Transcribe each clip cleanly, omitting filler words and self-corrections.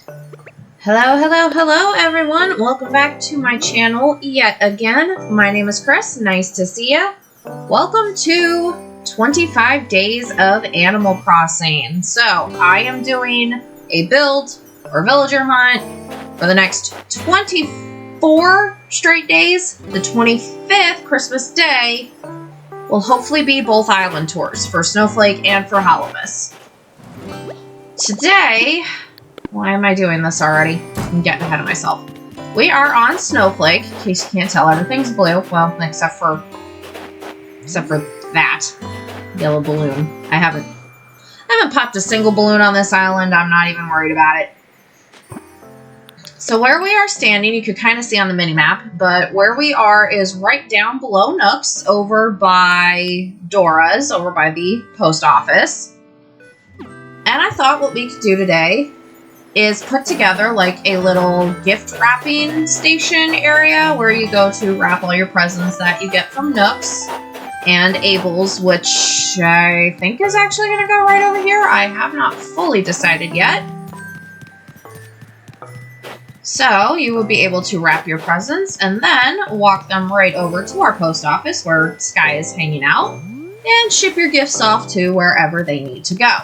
Hello, hello, hello everyone. Welcome back to my channel yet again. My name is Chris. Nice to see you. Welcome to 25 days of Animal Crossing. So, I am doing a build or villager hunt for the next 24 straight days. The 25th, Christmas Day, will hopefully be both island tours for Snowflake and for Halamus. Today, why am I doing this already? I'm getting ahead of myself. We are on Snowflake. In case you can't tell, everything's blue. Well, except for that yellow balloon. I haven't popped a single balloon on this island. I'm not even worried about it. So where we are standing, you could kind of see on the mini-map, but where we are is right down below Nook's, over by Dora's, over by the post office. And I thought what we could do today is put together like a little gift wrapping station area where you go to wrap all your presents that you get from Nook's and Abel's, which I think is actually going to go right over here. I have not fully decided yet. So you will be able to wrap your presents and then walk them right over to our post office where Sky is hanging out and ship your gifts off to wherever they need to go.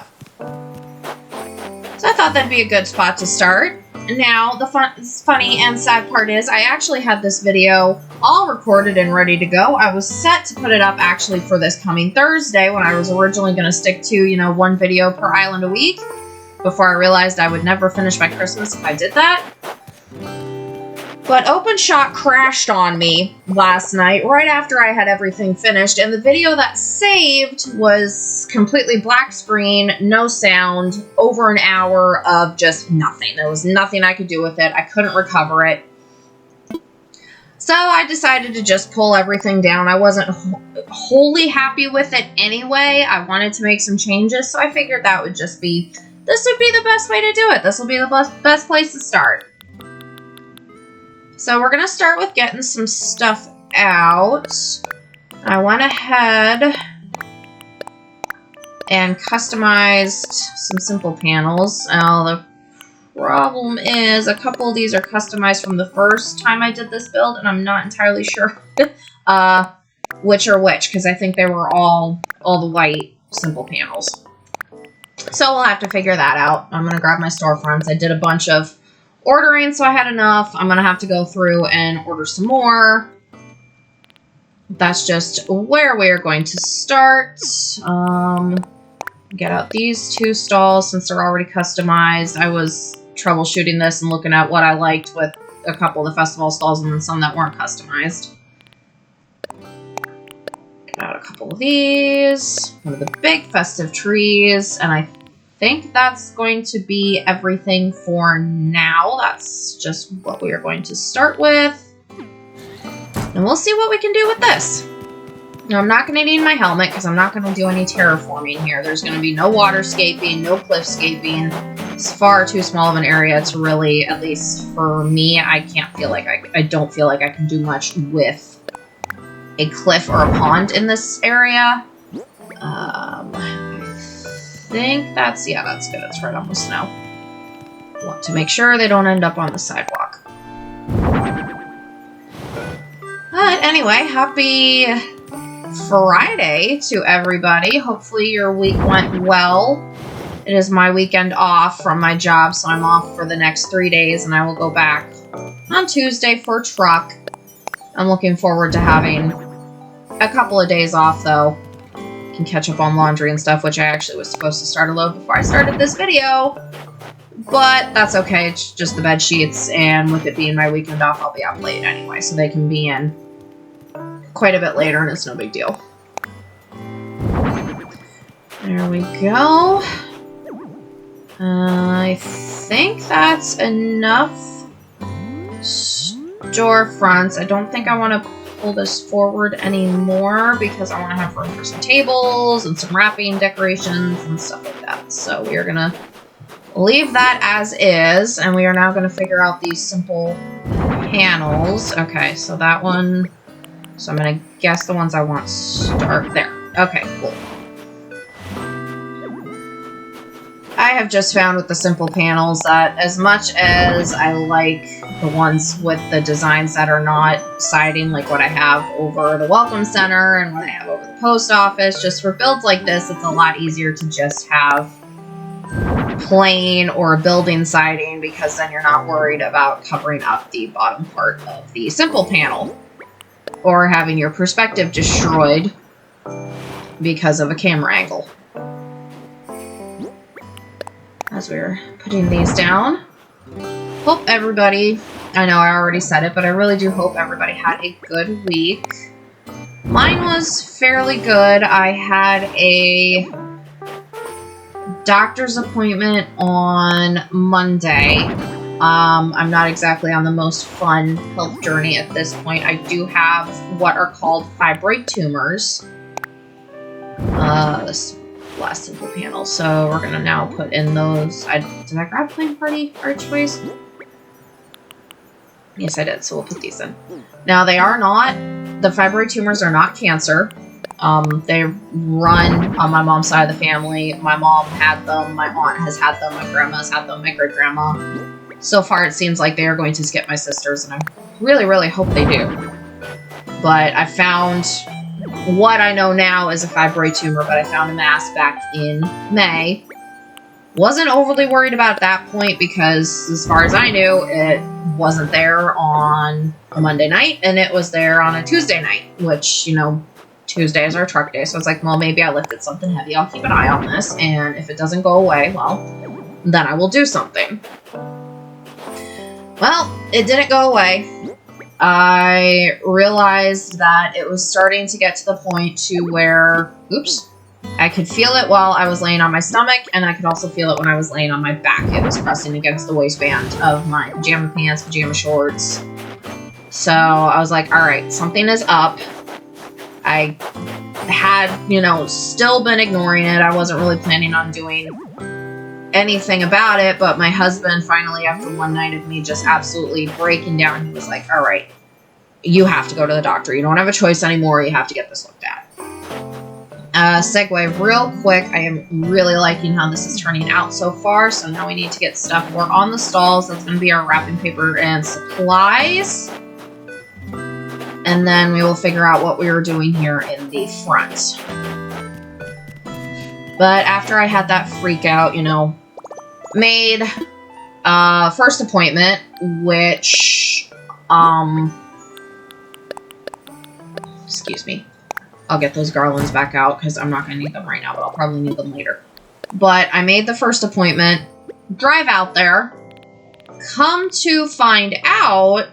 So I thought that'd be a good spot to start. Now, the funny and sad part is I actually had this video all recorded and ready to go. I was set to put it up actually for this coming Thursday when I was originally going to stick to, one video per island a week before I realized I would never finish by Christmas if I did that. But OpenShot crashed on me last night right after I had everything finished, and the video that saved was completely black screen, no sound, over an hour of just nothing. There was nothing I could do with it. I couldn't recover it. So I decided to just pull everything down. I wasn't wholly happy with it anyway. I wanted to make some changes, so I figured that would just be, this would be the best way to do it. This will be the best place to start. So we're going to start with getting some stuff out. I went ahead and customized some simple panels. Now the problem is a couple of these are customized from the first time I did this build, and I'm not entirely sure which are which, because I think they were all the white simple panels. So we'll have to figure that out. I'm going to grab my storefronts. I did a bunch of ordering, so I had enough. I'm going to have to go through and order some more. That's just where we are going to start. Get out these two stalls since they're already customized. I was troubleshooting this and looking at what I liked with a couple of the festival stalls and then some that weren't customized. Get out a couple of these. One of the big festive trees, and I think that's going to be everything for now. That's just what we are going to start with. And we'll see what we can do with this. Now, I'm not going to need my helmet because I'm not going to do any terraforming here. There's going to be no waterscaping, no cliffscaping. It's far too small of an area to really, at least for me, I don't feel like I can do much with a cliff or a pond in this area. I think that's good. It's right on the snow. Want to make sure they don't end up on the sidewalk. But anyway, happy Friday to everybody. Hopefully your week went well. It is my weekend off from my job, so I'm off for the next 3 days, and I will go back on Tuesday for truck. I'm looking forward to having a couple of days off, though. Can catch up on laundry and stuff, which I actually was supposed to start a load before I started this video. But that's okay. It's just the bed sheets, and with it being my weekend off, I'll be up late anyway, so they can be in quite a bit later, and it's no big deal. There we go. I think that's enough storefronts. I don't think I want to pull this forward anymore because I want to have room for some tables and some wrapping decorations and stuff like that. So we are going to leave that as is, and we are now going to figure out these simple panels. Okay, so that one, so I'm going to guess the ones I want start there. Okay, cool. I have just found with the simple panels that as much as I like the ones with the designs that are not siding, like what I have over the Welcome Center and what I have over the post office, just for builds like this, it's a lot easier to just have plain or building siding, because then you're not worried about covering up the bottom part of the simple panel or having your perspective destroyed because of a camera angle. As we're putting these down, hope everybody, I know I already said it, but I really do hope everybody had a good week. Mine was fairly good. I had a doctor's appointment on Monday. I'm not exactly on the most fun health journey at this point. I do have what are called fibroid tumors. This last simple panel. So we're gonna now put in those. Did I grab Plain Party archways? Yes, I did. So we'll put these in. Now they are not. The fibroid tumors are not cancer. They run on my mom's side of the family. My mom had them, my aunt has had them, my grandma's had them, my great-grandma. So far it seems like they are going to skip my sisters, and I really, really hope they do. But I found what I know now is a fibroid tumor, but I found a mass back in May. Wasn't overly worried about at that point because, as far as I knew, it wasn't there on a Monday night, and it was there on a Tuesday night, which, you know, Tuesday is our truck day, so I was like, well, maybe I lifted something heavy. I'll keep an eye on this, and if it doesn't go away, well, then I will do something. Well, it didn't go away. I realized that it was starting to get to the point to where, oops, I could feel it while I was laying on my stomach, and I could also feel it when I was laying on my back. It was pressing against the waistband of my pajama pants, pajama shorts. So I was like, all right, something is up. I had, you know, still been ignoring it. I wasn't really planning on doing anything about it, but my husband finally, after one night of me just absolutely breaking down, he was like, all right, you have to go to the doctor. You don't have a choice anymore. You have to get this looked at. Segue real quick. I am really liking how this is turning out so far. So now we need to get stuff. We're on the stalls. That's going to be our wrapping paper and supplies. And then we will figure out what we were doing here in the front. But after I had that freak out, you know, made first appointment, which, excuse me. I'll get those garlands back out because I'm not going to need them right now, but I'll probably need them later. But I made the first appointment, drive out there, come to find out,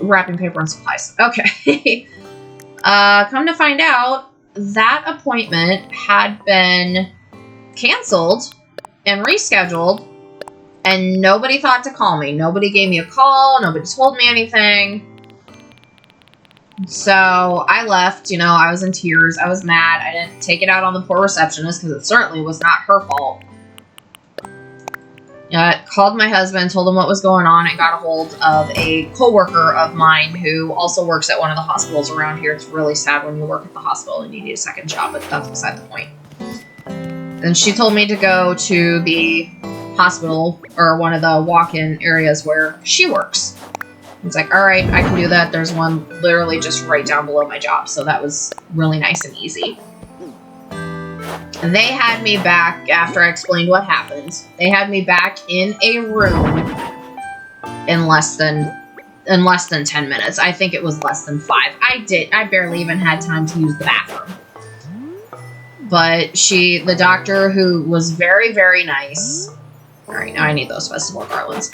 wrapping paper and supplies. Okay. Come to find out, that appointment had been canceled and rescheduled, and nobody thought to call me. Nobody gave me a call. Nobody told me anything. So I left, you know, I was in tears. I was mad. I didn't take it out on the poor receptionist because it certainly was not her fault. Called my husband, told him what was going on, and got a hold of a coworker of mine who also works at one of the hospitals around here. It's really sad when you work at the hospital and you need a second job, but that's beside the point. And she told me to go to the hospital, or one of the walk-in areas where she works. It's like, all right, I can do that. There's one literally just right down below my job, so that was really nice and easy. And they had me back after I explained what happened. They had me back in a room in less than 10 minutes. I think it was less than 5. I barely even had time to use the bathroom. But the doctor, who was very, very nice. All right, now I need those festival garlands.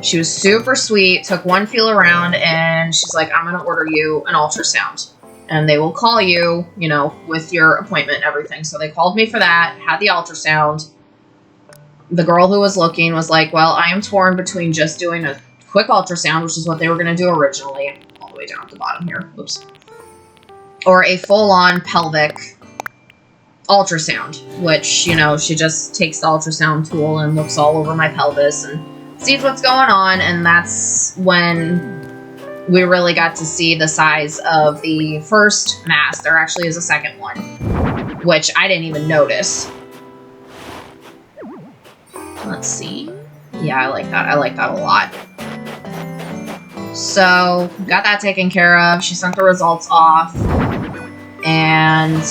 She was super sweet, took one feel around, and she's like, I'm going to order you an ultrasound. And they will call you, you know, with your appointment and everything. So they called me for that, had the ultrasound. The girl who was looking was like, well, I am torn between just doing a quick ultrasound, which is what they were going to do originally, all the way down at the bottom here, oops, or a full-on pelvic ultrasound, which, you know, she just takes the ultrasound tool and looks all over my pelvis and sees what's going on. And that's when we really got to see the size of the first mass. There actually is a second one. which I didn't even notice. Let's see. Yeah, I like that. I like that a lot. So, got that taken care of. She sent the results off. And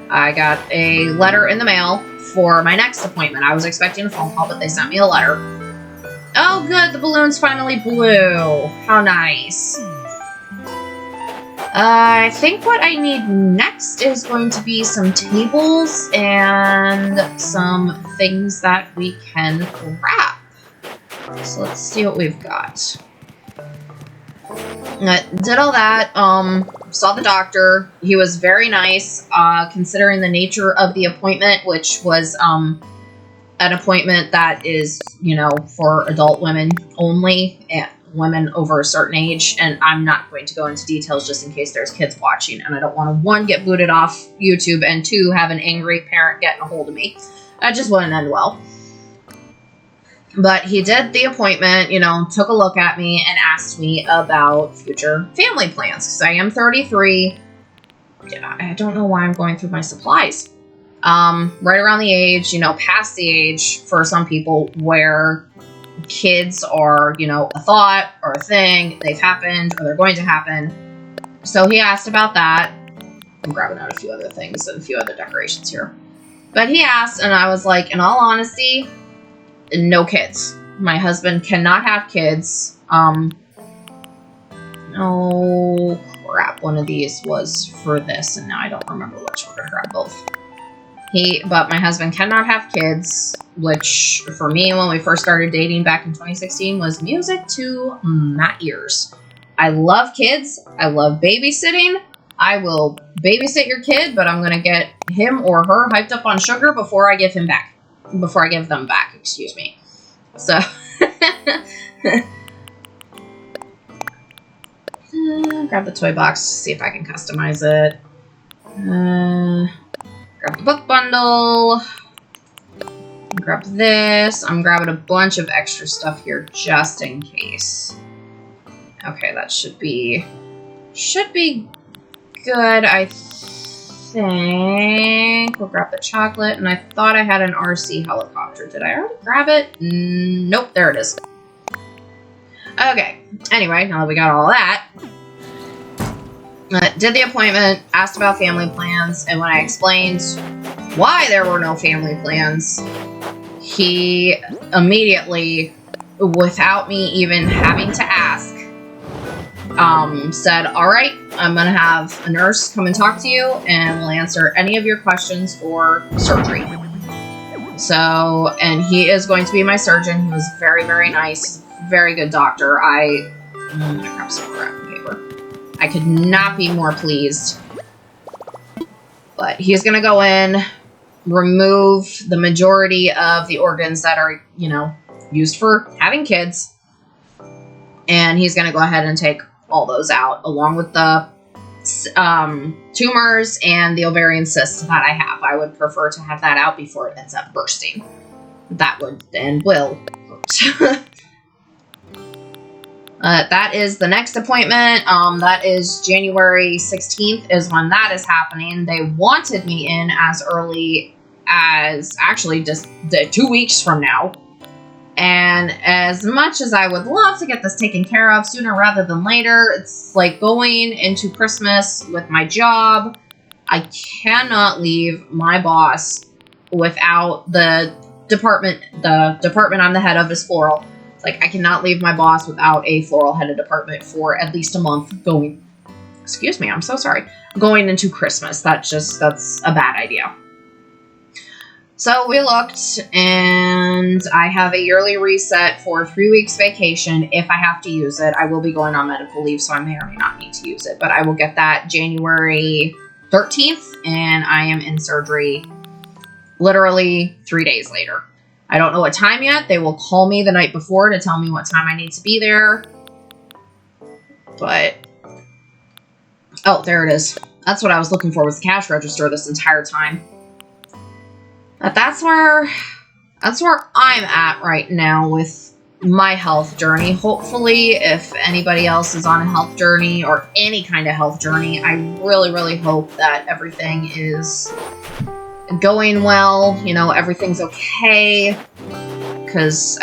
I got a letter in the mail for my next appointment. I was expecting a phone call, but they sent me a letter. Oh, good. The balloons finally blew. How nice. I think what I need next is going to be some tables and some things that we can wrap. So let's see what we've got. Did all that, saw the doctor. He was very nice, considering the nature of the appointment, which was, an appointment that is, you know, for adult women only, and women over a certain age, and I'm not going to go into details just in case there's kids watching, and I don't want to, one, get booted off YouTube, and two, have an angry parent getting a hold of me. That just wouldn't end well. But he did the appointment, you know, took a look at me and asked me about future family plans. Because I am 33. I don't know why I'm going through my supplies. Right around the age, you know, past the age for some people where kids are, you know, a thought or a thing. They've happened or they're going to happen. So he asked about that. I'm grabbing out a few other things and a few other decorations here. But he asked, and I was like, in all honesty, no kids. My husband cannot have kids. Oh crap, one of these was for this, and now I don't remember which. We're gonna grab both. But my husband cannot have kids, which for me, when we first started dating back in 2016, was music to my ears. I love kids. I love babysitting. I will babysit your kid, but I'm gonna get him or her hyped up on sugar before I give them back, excuse me. So, grab the toy box, see if I can customize it. Grab the book bundle. Grab this. I'm grabbing a bunch of extra stuff here just in case. Okay, that should be good, I think. We'll grab the chocolate, and I thought I had an RC helicopter. Did I already grab it? Nope, there it is. Okay, anyway, now that we got all that, did the appointment, asked about family plans, and when I explained why there were no family plans, he immediately, without me even having to ask, said, all right, I'm going to have a nurse come and talk to you, and we'll answer any of your questions for surgery. So, and he is going to be my surgeon. He was very, very nice, very good doctor. I'm going to grab some more wrapping paper. I could not be more pleased. But he's going to go in, remove the majority of the organs that are, you know, used for having kids. And he's going to go ahead and take all those out, along with the tumors and the ovarian cysts that I have. I would prefer to have that out before it ends up bursting. That would and will hurt. That is the next appointment. That is January 16th is when that is happening. They wanted me in as early as actually just 2 weeks from now. And as much as I would love to get this taken care of sooner rather than later, it's like going into Christmas with my job. I cannot leave my boss without the department I'm the head of is floral. It's like I cannot leave my boss without a floral headed department for at least a month going, excuse me, I'm so sorry, going into Christmas. That's a bad idea. So we looked, and I have a yearly reset for 3 weeks vacation if I have to use it. I will be going on medical leave, so I may or may not need to use it, but I will get that January 13th, and I am in surgery literally 3 days later. I don't know what time yet. They will call me the night before to tell me what time I need to be there. But, oh, there it is. That's what I was looking for, was the cash register this entire time. But that's where I'm at right now with my health journey. Hopefully, if anybody else is on a health journey or any kind of health journey, I really, really hope that everything is going well, you know, everything's okay. Because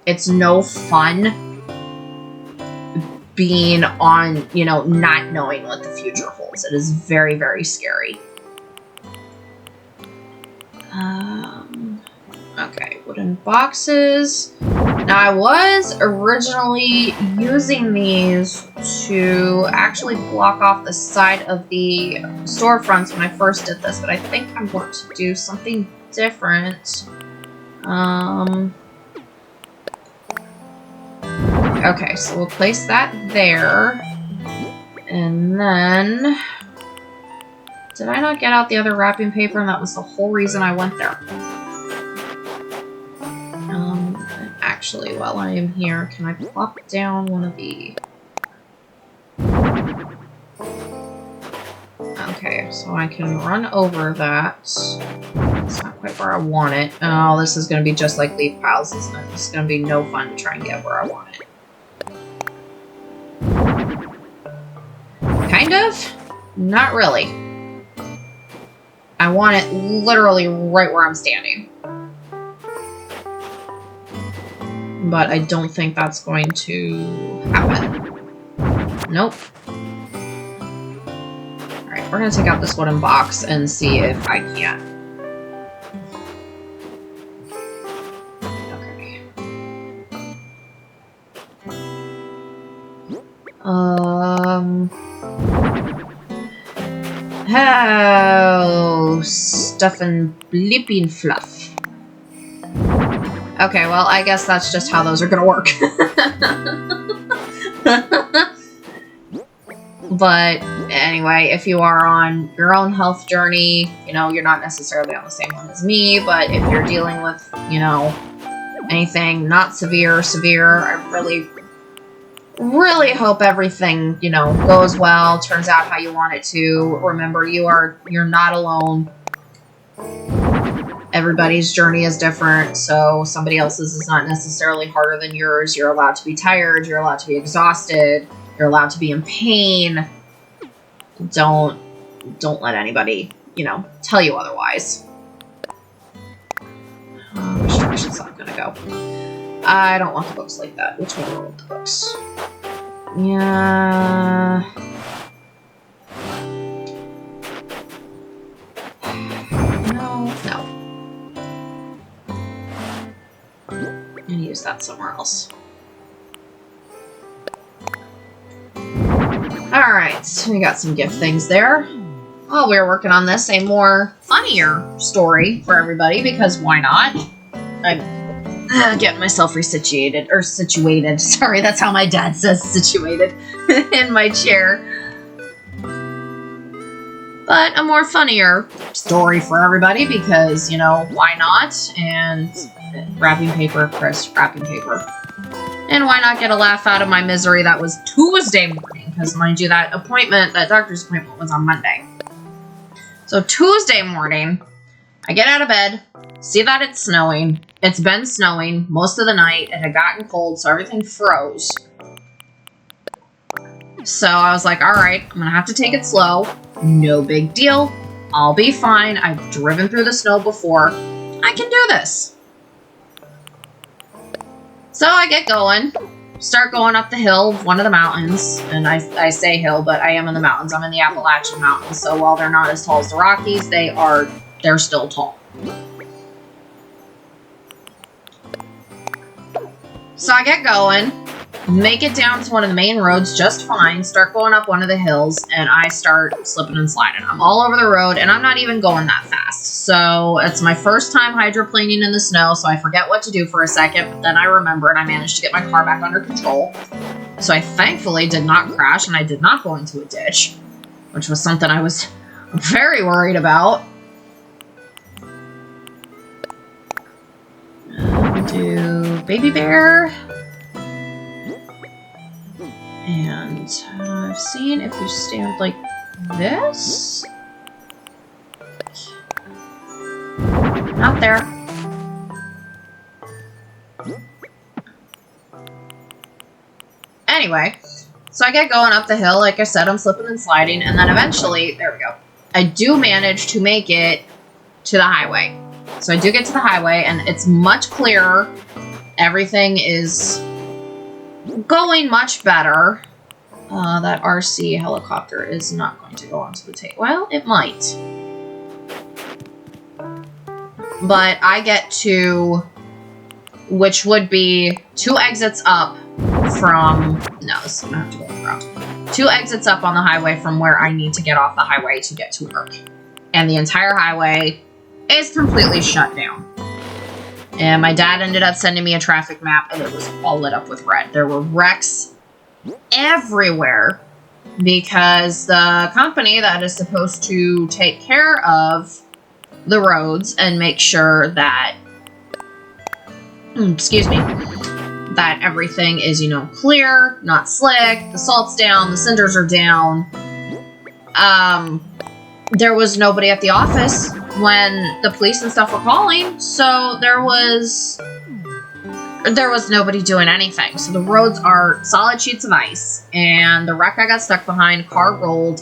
it's no fun being on, you know, not knowing what the future holds. It is very, very scary. Okay, wooden boxes. Now, I was originally using these to actually block off the side of the storefronts when I first did this, but I think I'm going to do something different. Okay, so we'll place that there. And then... Did I not get out the other wrapping paper? And that was the whole reason I went there. Actually, while I am here, can I plop down one of the... Okay, so I can run over that. It's not quite where I want it. Oh, this is going to be just like leaf piles, isn't it? It's going to be no fun to try and get where I want it. Kind of? Not really. I want it literally right where I'm standing. But I don't think that's going to happen. Nope. Alright, we're going to take out this wooden box and see if I can. Okay. Oh, stuff and bleeping fluff. Okay, well, I guess that's just how those are gonna work. But anyway, if you are on your own health journey, you know, you're not necessarily on the same one as me, but if you're dealing with, you know, anything not severe, I really hope everything, you know, goes well, turns out how you want it to. Remember, you're not alone. Everybody's journey is different, so somebody else's is not necessarily harder than yours. You're allowed to be tired, you're allowed to be exhausted, you're allowed to be in pain. Don't let anybody, you know, tell you otherwise. Instructions not gonna go. I don't want the books like that. Which one wrote the books? Yeah. No. And use that somewhere else. Alright, so we got some gift things there. While we were working on this, a more funnier story for everybody, because why not? I'm getting myself situated. Sorry, that's how my dad says situated in my chair. But a more funnier story for everybody, because, you know, why not? And wrapping paper, crisp wrapping paper. And why not get a laugh out of my misery that was Tuesday morning? Because, mind you, that doctor's appointment was on Monday. So Tuesday morning, I get out of bed, see that it's snowing. It's been snowing most of the night. It had gotten cold, so everything froze. So I was like, alright, I'm gonna have to take it slow. No big deal. I'll be fine. I've driven through the snow before. I can do this. So I get going. Start going up the hill of one of the mountains. And I say hill, but I am in the mountains. I'm in the Appalachian Mountains. So while they're not as tall as the Rockies, they're still tall. So I get going, make it down to one of the main roads just fine, start going up one of the hills, and I start slipping and sliding. I'm all over the road, and I'm not even going that fast. So it's my first time hydroplaning in the snow, so I forget what to do for a second, but then I remember, and I managed to get my car back under control. So I thankfully did not crash, and I did not go into a ditch, which was something I was very worried about. Do baby bear. And I've seen if you stand like this. Not there. Anyway, so I get going up the hill. Like I said, I'm slipping and sliding. And then eventually, there we go. I do manage to make it to the highway. So I do get to the highway, and it's much clearer. Everything is going much better. That RC helicopter is not going to go onto the table. Well, it might. But I get to, which would be 2 exits up from, no, this is going to have to go around. 2 exits up on the highway from where I need to get off the highway to get to work. And the entire highway is completely shut down. And my dad ended up sending me a traffic map, and it was all lit up with red. There were wrecks everywhere because the company that is supposed to take care of the roads and make sure that, excuse me, that everything is, you know, clear, not slick, the salt's down, the cinders are down. There was nobody at the office when the police and stuff were calling, so there was nobody doing anything. So the roads are solid sheets of ice, and the wreck I got stuck behind, car rolled.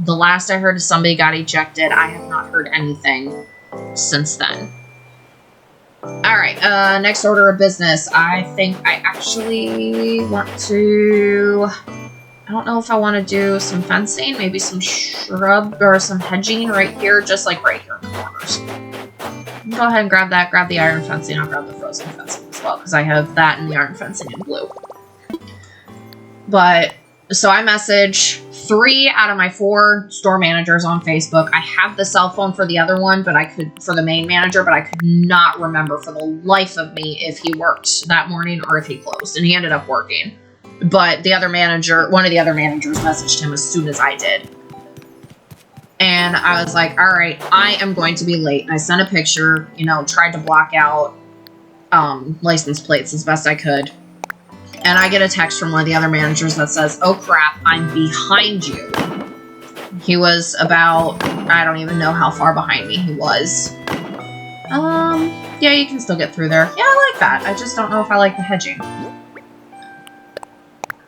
The last I heard is somebody got ejected. I have not heard anything since then. Alright, next order of business. I think I actually want to, I don't know if I want to do some fencing, maybe some shrub or some hedging right here, just like right here in the corners. Go ahead and grab that, grab the iron fencing. I'll grab the frozen fencing as well, because I have that and the iron fencing in blue. But, so I message 3 out of my 4 store managers on Facebook. I have the cell phone for the other one, but for the main manager, but I could not remember for the life of me if he worked that morning or if he closed, and he ended up working. But the other manager, one of the other managers messaged him as soon as I did. And I was like, all right, I am going to be late. And I sent a picture, you know, tried to block out license plates as best I could. And I get a text from one of the other managers that says, oh crap, I'm behind you. He was about, I don't even know how far behind me he was. Yeah, you can still get through there. Yeah, I like that. I just don't know if I like the hedging.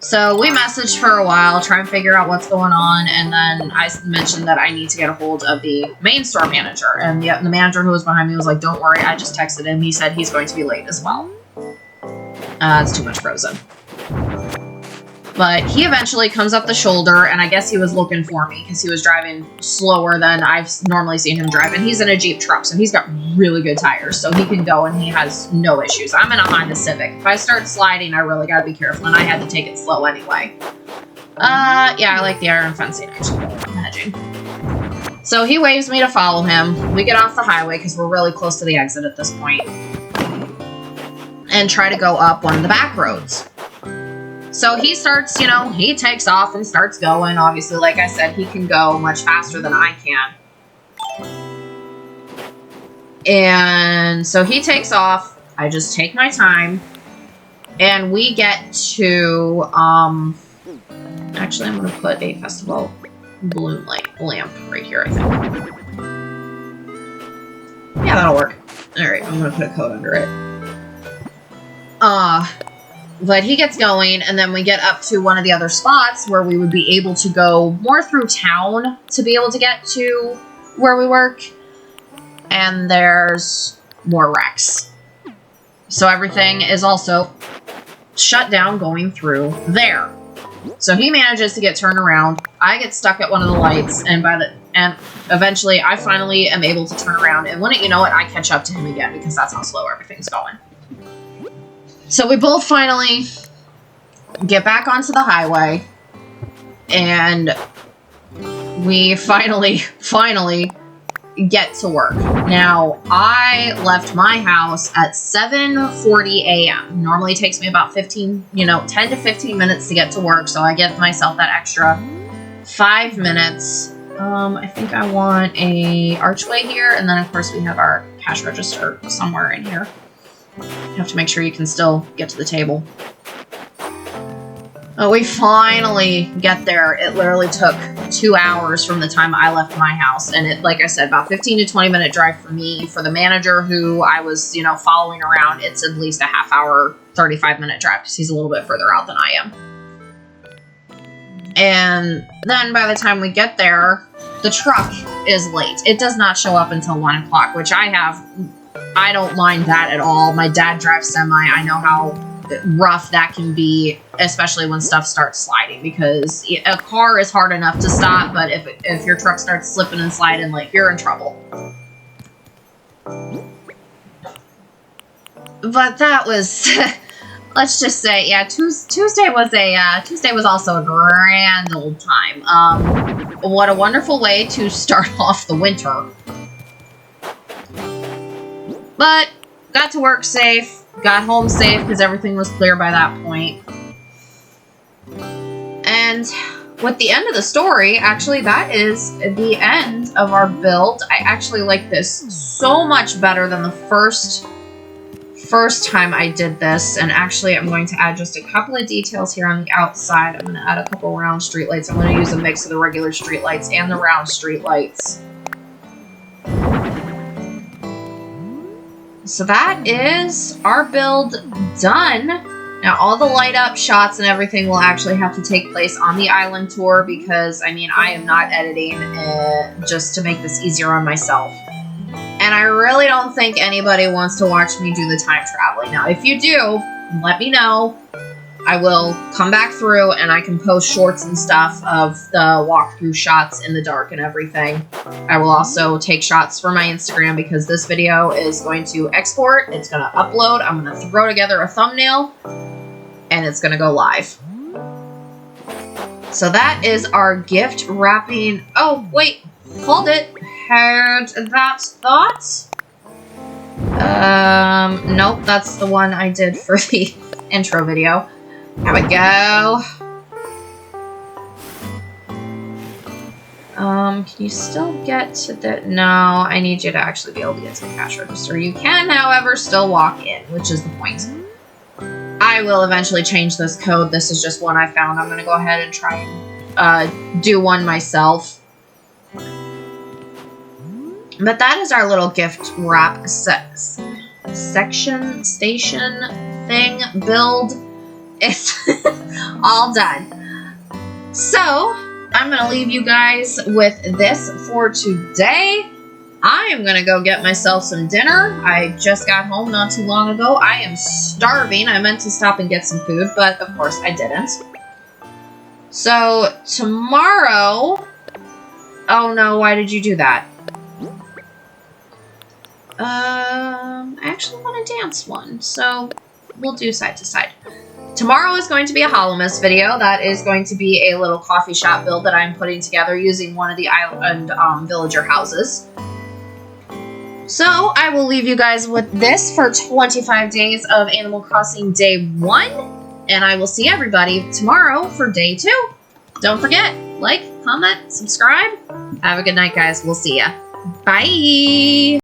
So we messaged for a while, try and figure out what's going on, and then I mentioned that I need to get a hold of the main store manager. And the manager who was behind me was like, don't worry, I just texted him. He said he's going to be late as well. It's too much frozen. But he eventually comes up the shoulder, and I guess he was looking for me because he was driving slower than I've normally seen him drive. And he's in a Jeep truck, so he's got really good tires, so he can go and he has no issues. I'm in a Honda Civic. If I start sliding, I really got to be careful, and I had to take it slow anyway. Yeah, I like the iron fencing, actually, better than hedging. So he waves me to follow him. We get off the highway because we're really close to the exit at this point, and try to go up one of the back roads. So he starts, you know, he takes off and starts going. Obviously, like I said, he can go much faster than I can. And so he takes off. I just take my time. And we get to, actually, I'm going to put a festival balloon lamp right here, I think. Yeah, that'll work. All right, I'm going to put a coat under it. But he gets going, and then we get up to one of the other spots where we would be able to go more through town to be able to get to where we work. And there's more wrecks. So everything is also shut down going through there. So he manages to get turned around. I get stuck at one of the lights, and eventually I finally am able to turn around. And wouldn't you know it, I catch up to him again because that's how slow everything's going. So we both finally get back onto the highway, and we finally get to work. Now, I left my house at 7:40 a.m. Normally it takes me about 10 to 15 minutes to get to work, so I give myself that extra 5 minutes. I think I want a archway here, and then of course we have our cash register somewhere in here. You have to make sure you can still get to the table. Oh, we finally get there. It literally took 2 hours from the time I left my house. And it, like I said, about 15 to 20 minute drive for me. For the manager who I was, following around, it's at least a half hour, 35 minute drive because he's a little bit further out than I am. And then by the time we get there, the truck is late. It does not show up until 1 o'clock, which I don't mind that at all. My dad drives semi. I know how rough that can be, especially when stuff starts sliding, because a car is hard enough to stop, but if your truck starts slipping and sliding, like, you're in trouble. But that was, let's just say, yeah, Tuesday was also a grand old time. What a wonderful way to start off the winter. But got to work safe, got home safe because everything was clear by that point. And with the end of the story, actually, that is the end of our build. I actually like this so much better than the first time I did this. And actually, I'm going to add just a couple of details here on the outside. I'm going to add a couple round streetlights. I'm going to use a mix of the regular streetlights and the round streetlights. So that is our build done. Now, all the light up shots and everything will actually have to take place on the island tour because, I mean, I am not editing just to make this easier on myself. And I really don't think anybody wants to watch me do the time traveling. Now, if you do, let me know. I will come back through and I can post shorts and stuff of the walkthrough shots in the dark and everything. I will also take shots for my Instagram because this video is going to export, it's going to upload, I'm going to throw together a thumbnail, and it's going to go live. So that is our gift wrapping. Oh, wait, hold it. Heard that thought? Nope, that's the one I did for the intro video. There we go. Can you still get to the... No, I need you to actually be able to get to the cash register. You can, however, still walk in, which is the point. I will eventually change this code. This is just one I found. I'm going to go ahead and try and do one myself. But that is our little gift wrap section, station, thing, build. It's all done. So, I'm going to leave you guys with this for today. I am going to go get myself some dinner. I just got home not too long ago. I am starving. I meant to stop and get some food, but of course I didn't. So, tomorrow... Oh no, why did you do that? I actually want to dance one, so we'll do side to side. Tomorrow is going to be a Hollow-Mist video. That is going to be a little coffee shop build that I'm putting together using one of the island villager houses. So I will leave you guys with this for 25 days of Animal Crossing Day 1. And I will see everybody tomorrow for Day 2. Don't forget, like, comment, subscribe. Have a good night, guys. We'll see ya. Bye!